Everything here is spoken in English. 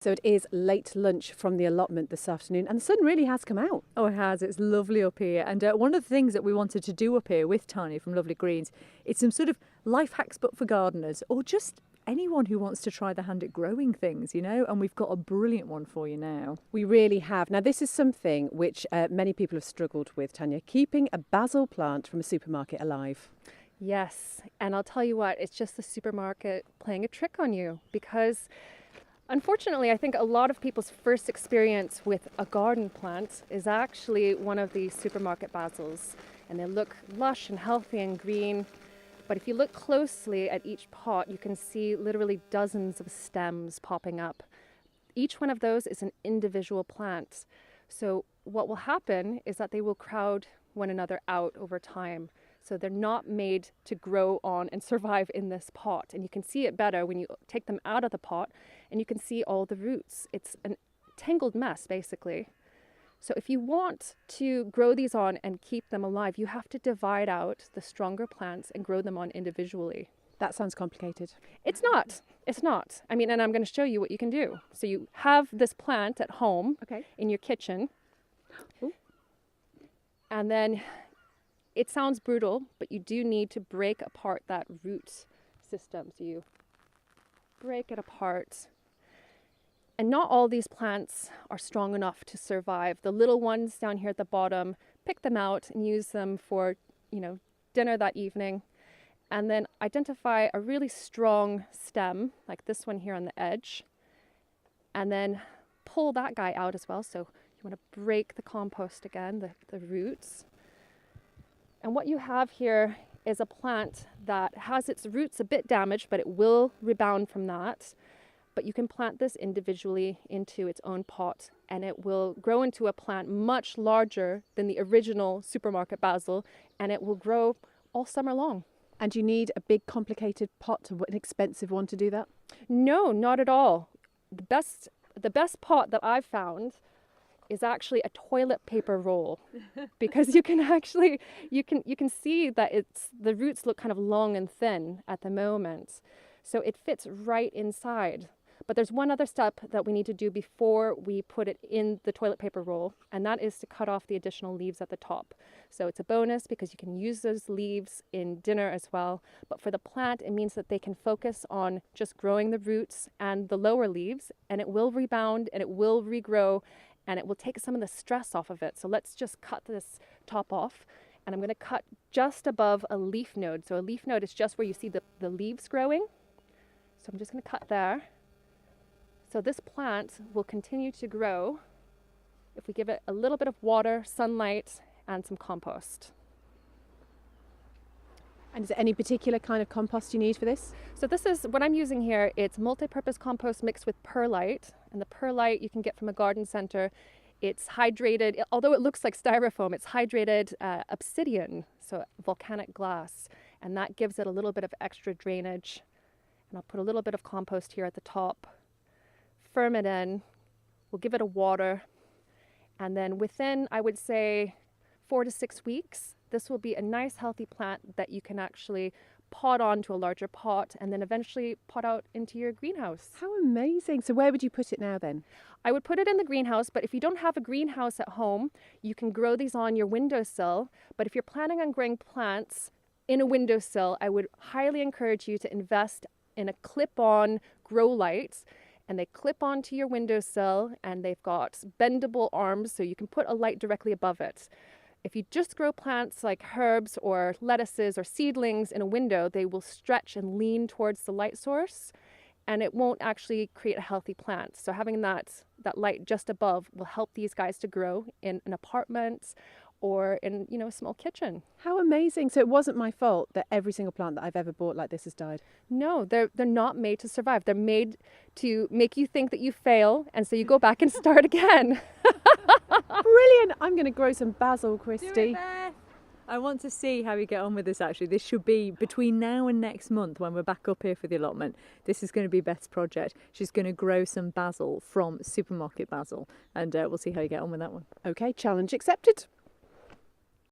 So it is late lunch from the allotment this afternoon, and the sun really has come out. Oh, it has. It's lovely up here. And one of the things that we wanted to do up here with Tanya from Lovely Greens, it's some sort of life hacks, but for gardeners or just anyone who wants to try their hand at growing things, and we've got a brilliant one for you now. We really have. Now, this is something which many people have struggled with, Tanya, keeping a basil plant from a supermarket alive. Yes, and I'll tell you what, it's just the supermarket playing a trick on you, because unfortunately, I think a lot of people's first experience with a garden plant is actually one of these supermarket basils, and they look lush and healthy and green. But if you look closely at each pot, you can see literally dozens of stems popping up. Each one of those is an individual plant. So what will happen is that they will crowd one another out over time. So they're not made to grow on and survive in this pot. And you can see it better when you take them out of the pot and you can see all the roots. It's a tangled mess, basically. So if you want to grow these on and keep them alive, you have to divide out the stronger plants and grow them on individually. That sounds complicated. It's not. It's not. I mean, and I'm going to show you what you can do. So you have this plant at home in your kitchen. Ooh. And then it sounds brutal, but you do need to break apart that root system. So you break it apart. And not all these plants are strong enough to survive. The little ones down here at the bottom, pick them out and use them for, dinner that evening. And then identify a really strong stem, like this one here on the edge. And then pull that guy out as well. So you want to break the compost again, the roots. And what you have here is a plant that has its roots a bit damaged, but it will rebound from that. But you can plant this individually into its own pot, and it will grow into a plant much larger than the original supermarket basil, and it will grow all summer long. And you need a big, complicated pot, an expensive one to do that? No, not at all. The best pot that I've found is actually a toilet paper roll, because you can actually you can see that the roots look kind of long and thin at the moment, so it fits right inside. But there's one other step that we need to do before we put it in the toilet paper roll, and that is to cut off the additional leaves at the top. So it's a bonus because you can use those leaves in dinner as well. But for the plant, it means that they can focus on just growing the roots and the lower leaves, and it will rebound and it will regrow, and it will take some of the stress off of it. So let's just cut this top off. And I'm going to cut just above a leaf node. So a leaf node is just where you see the leaves growing. So I'm just going to cut there. So this plant will continue to grow if we give it a little bit of water, sunlight, and some compost. And is there any particular kind of compost you need for this? So this is what I'm using here. It's multi-purpose compost mixed with perlite. And the perlite you can get from a garden center. It's hydrated, although it looks like styrofoam, it's hydrated obsidian, so volcanic glass. And that gives it a little bit of extra drainage. And I'll put a little bit of compost here at the top. Firm it in. We'll give it a water. And then within, I would say, 4 to 6 weeks, this will be a nice healthy plant that you can actually pot onto a larger pot and then eventually pot out into your greenhouse. How amazing. So where would you put it now then? I would put it in the greenhouse, but if you don't have a greenhouse at home, you can grow these on your windowsill. But if you're planning on growing plants in a windowsill, I would highly encourage you to invest in a clip-on grow light. And they clip onto your windowsill, and they've got bendable arms so you can put a light directly above it. If you just grow plants like herbs or lettuces or seedlings in a window, they will stretch and lean towards the light source, and it won't actually create a healthy plant. So having that light just above will help these guys to grow in an apartment or in a small kitchen. How amazing. So it wasn't my fault that every single plant that I've ever bought like this has died? No, they're not made to survive. They're made to make you think that you fail, and so you go back and start again. Brilliant. I'm going to grow some basil, Christy. Do it, Beth. I want to see how you get on with this actually. This should be between now and next month when we're back up here for the allotment. This is going to be Beth's project. She's going to grow some basil from supermarket basil, and we'll see how you get on with that one. Okay, challenge accepted.